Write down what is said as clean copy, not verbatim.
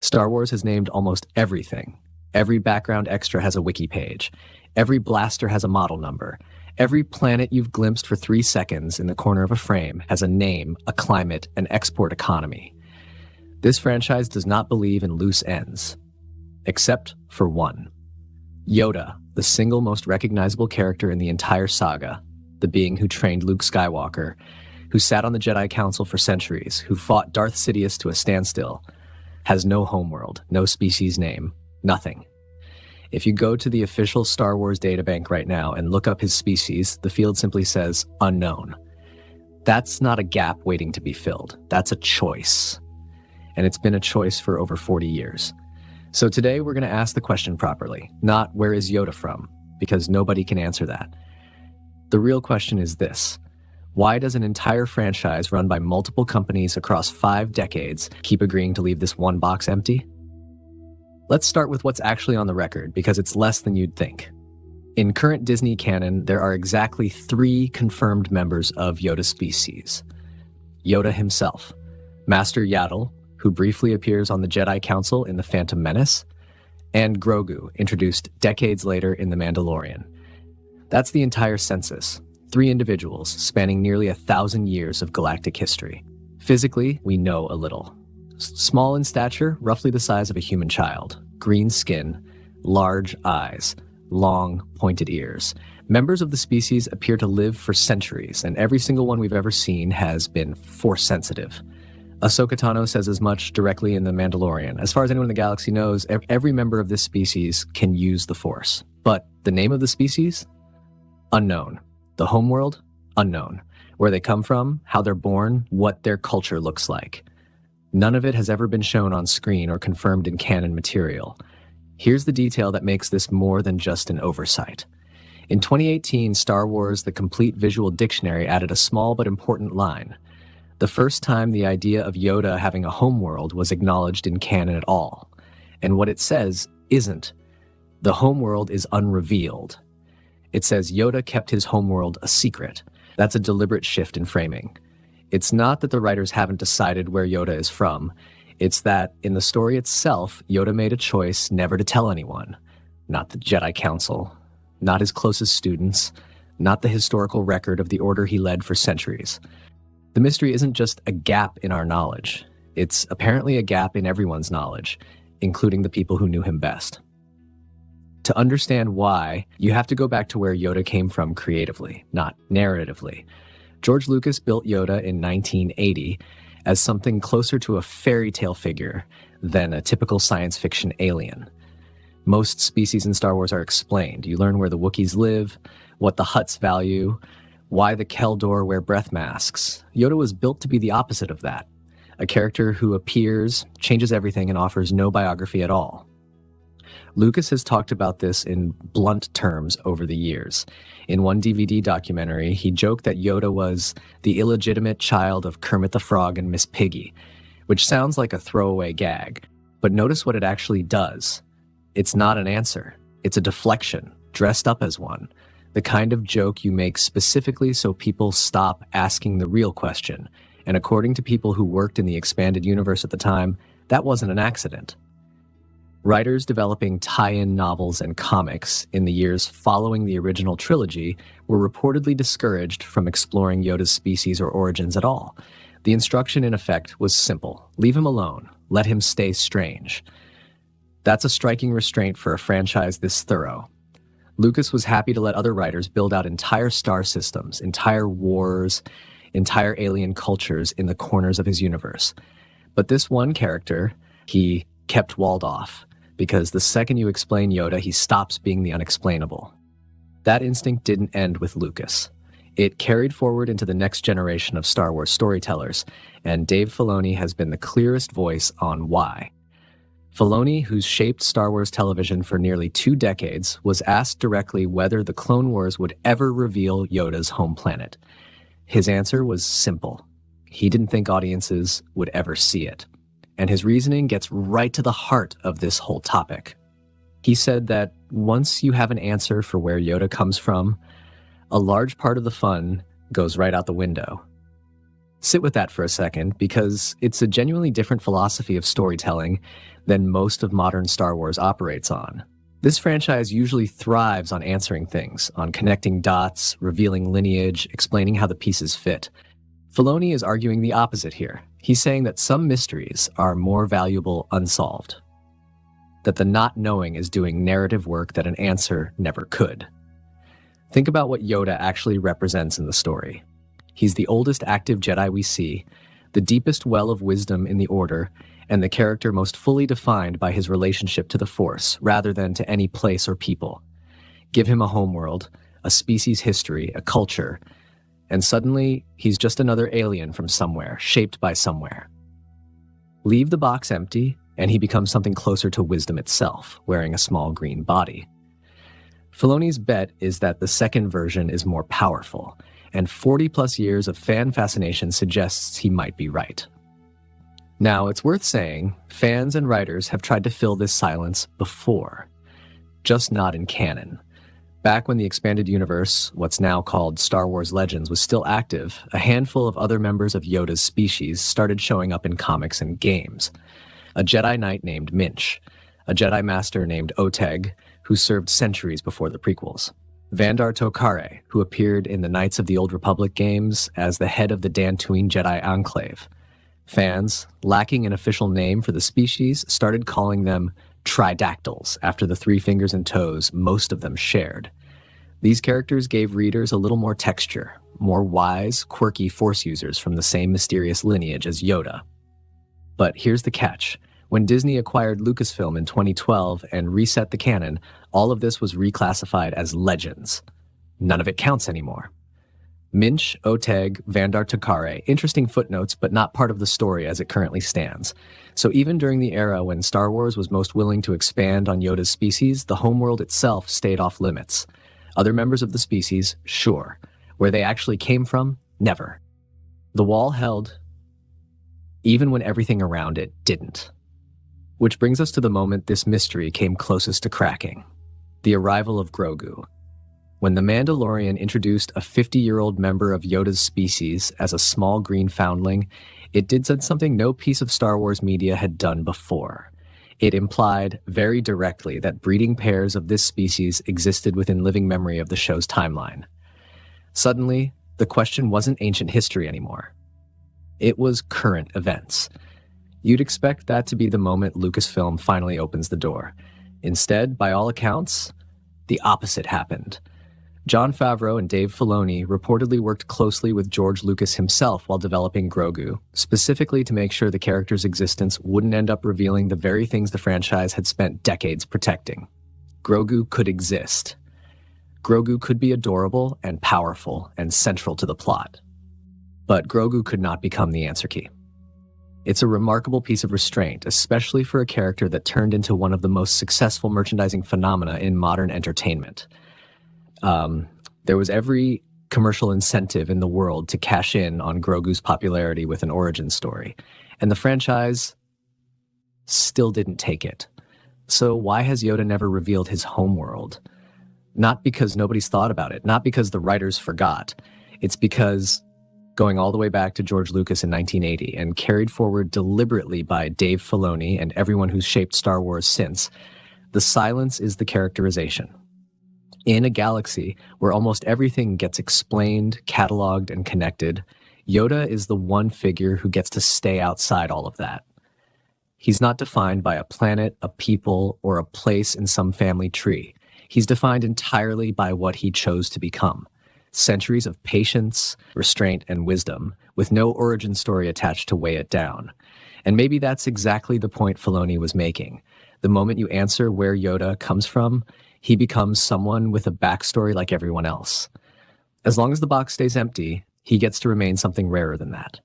Star Wars has named almost everything. Every background extra has a wiki page. Every blaster has a model number. Every planet you've glimpsed for 3 seconds in the corner of a frame has a name, a climate, an export economy. This franchise does not believe in loose ends. Except for one. Yoda, the single most recognizable character in the entire saga, the being who trained Luke Skywalker, who sat on the Jedi Council for centuries, who fought Darth Sidious to a standstill, has no homeworld, no species name, nothing. If you go to the official Star Wars databank right now and look up his species, the field simply says unknown. That's not a gap waiting to be filled. That's a choice. And it's been a choice for over 40 years. So today we're going to ask the question properly, not where is Yoda from, because nobody can answer that. The real question is this: why does an entire franchise run by multiple companies across 5 decades keep agreeing to leave this one box empty? Let's start with what's actually on the record, because it's less than you'd think. In current Disney canon, there are exactly 3 confirmed members of Yoda's species. Yoda himself, Master Yaddle, who briefly appears on the Jedi Council in The Phantom Menace, and Grogu, introduced decades later in The Mandalorian. That's the entire census, 3 individuals spanning nearly 1,000 years of galactic history. Physically, we know a little. Small in stature, roughly the size of a human child, green skin, large eyes, long, pointed ears. Members of the species appear to live for centuries, and every single one we've ever seen has been Force-sensitive. Ahsoka Tano says as much directly in The Mandalorian. As far as anyone in the galaxy knows, every member of this species can use the Force. But the name of the species? Unknown. The homeworld? Unknown. Where they come from, how they're born, what their culture looks like. None of it has ever been shown on screen or confirmed in canon material. Here's the detail that makes this more than just an oversight. In 2018, Star Wars: The Complete Visual Dictionary added a small but important line. The first time the idea of Yoda having a homeworld was acknowledged in canon at all. And what it says isn't. The homeworld is unrevealed. It says Yoda kept his homeworld a secret. That's a deliberate shift in framing. It's not that the writers haven't decided where Yoda is from. It's that, in the story itself, Yoda made a choice never to tell anyone. Not the Jedi Council, not his closest students, not the historical record of the order he led for centuries. The mystery isn't just a gap in our knowledge. It's apparently a gap in everyone's knowledge, including the people who knew him best. To understand why, you have to go back to where Yoda came from creatively, not narratively. George Lucas built Yoda in 1980 as something closer to a fairy tale figure than a typical science fiction alien. Most species in Star Wars are explained. You learn where the Wookiees live, what the Hutts value, why the Keldor wear breath masks. Yoda was built to be the opposite of that. A character who appears, changes everything, and offers no biography at all. Lucas has talked about this in blunt terms over the years. In one DVD documentary, he joked that Yoda was the illegitimate child of Kermit the Frog and Miss Piggy, which sounds like a throwaway gag. But notice what it actually does. It's not an answer. It's a deflection, dressed up as one. The kind of joke you make specifically so people stop asking the real question. And according to people who worked in the expanded universe at the time, that wasn't an accident. Writers developing tie-in novels and comics in the years following the original trilogy were reportedly discouraged from exploring Yoda's species or origins at all. The instruction, in effect, was simple. Leave him alone. Let him stay strange. That's a striking restraint for a franchise this thorough. Lucas was happy to let other writers build out entire star systems, entire wars, entire alien cultures in the corners of his universe. But this one character, he kept walled off, because the second you explain Yoda, he stops being the unexplainable. That instinct didn't end with Lucas. It carried forward into the next generation of Star Wars storytellers, and Dave Filoni has been the clearest voice on why. Filoni, who's shaped Star Wars television for nearly 2 decades, was asked directly whether the Clone Wars would ever reveal Yoda's home planet. His answer was simple. He didn't think audiences would ever see it. And his reasoning gets right to the heart of this whole topic. He said that once you have an answer for where Yoda comes from, a large part of the fun goes right out the window. Sit with that for a second, because it's a genuinely different philosophy of storytelling than most of modern Star Wars operates on. This franchise usually thrives on answering things, on connecting dots, revealing lineage, explaining how the pieces fit. Filoni is arguing the opposite here. He's saying that some mysteries are more valuable unsolved, that the not knowing is doing narrative work that an answer never could. Think about what Yoda actually represents in the story. He's the oldest active Jedi we see, the deepest well of wisdom in the Order, and the character most fully defined by his relationship to the Force, rather than to any place or people. Give him a homeworld, a species history, a culture, and suddenly he's just another alien from somewhere, shaped by somewhere. Leave the box empty, and he becomes something closer to wisdom itself, wearing a small green body. Filoni's bet is that the second version is more powerful, and 40-plus years of fan fascination suggests he might be right. Now, it's worth saying, fans and writers have tried to fill this silence before, just not in canon. Back when the expanded universe, what's now called Star Wars Legends, was still active, a handful of other members of Yoda's species started showing up in comics and games. A Jedi Knight named Minch, a Jedi Master named Oteg, who served centuries before the prequels. Vandar Tokare, who appeared in the Knights of the Old Republic games as the head of the Dantooine Jedi Enclave. Fans, lacking an official name for the species, started calling them tridactyls after the 3 fingers and toes most of them shared. These characters gave readers a little more texture, more wise, quirky Force users from the same mysterious lineage as Yoda. But here's the catch. When Disney acquired Lucasfilm in 2012 and reset the canon, all of this was reclassified as legends. None of it counts anymore. Minch, Oteg, Vandar Tokare, interesting footnotes, but not part of the story as it currently stands. So even during the era when Star Wars was most willing to expand on Yoda's species, the homeworld itself stayed off limits. Other members of the species, sure. Where they actually came from, never. The wall held, even when everything around it didn't. Which brings us to the moment this mystery came closest to cracking. The arrival of Grogu. When The Mandalorian introduced a 50-year-old member of Yoda's species as a small green foundling, it did something no piece of Star Wars media had done before. It implied very directly that breeding pairs of this species existed within living memory of the show's timeline. Suddenly, the question wasn't ancient history anymore. It was current events. You'd expect that to be the moment Lucasfilm finally opens the door. Instead, by all accounts, the opposite happened. Jon Favreau and Dave Filoni reportedly worked closely with George Lucas himself while developing Grogu, specifically to make sure the character's existence wouldn't end up revealing the very things the franchise had spent decades protecting. Grogu could exist. Grogu could be adorable and powerful and central to the plot. But Grogu could not become the answer key. It's a remarkable piece of restraint, especially for a character that turned into one of the most successful merchandising phenomena in modern entertainment. There was every commercial incentive in the world to cash in on Grogu's popularity with an origin story, and the franchise still didn't take it. So why has Yoda never revealed his homeworld? Not because nobody's thought about it, not because the writers forgot. It's because, going all the way back to George Lucas in 1980 and carried forward deliberately by Dave Filoni and everyone who's shaped Star Wars since, the silence is the characterization. In a galaxy where almost everything gets explained, cataloged, and connected, Yoda is the one figure who gets to stay outside all of that. He's not defined by a planet, a people, or a place in some family tree. He's defined entirely by what he chose to become. Centuries of patience, restraint, and wisdom, with no origin story attached to weigh it down. And maybe that's exactly the point Filoni was making. The moment you answer where Yoda comes from, he becomes someone with a backstory like everyone else. As long as the box stays empty, he gets to remain something rarer than that.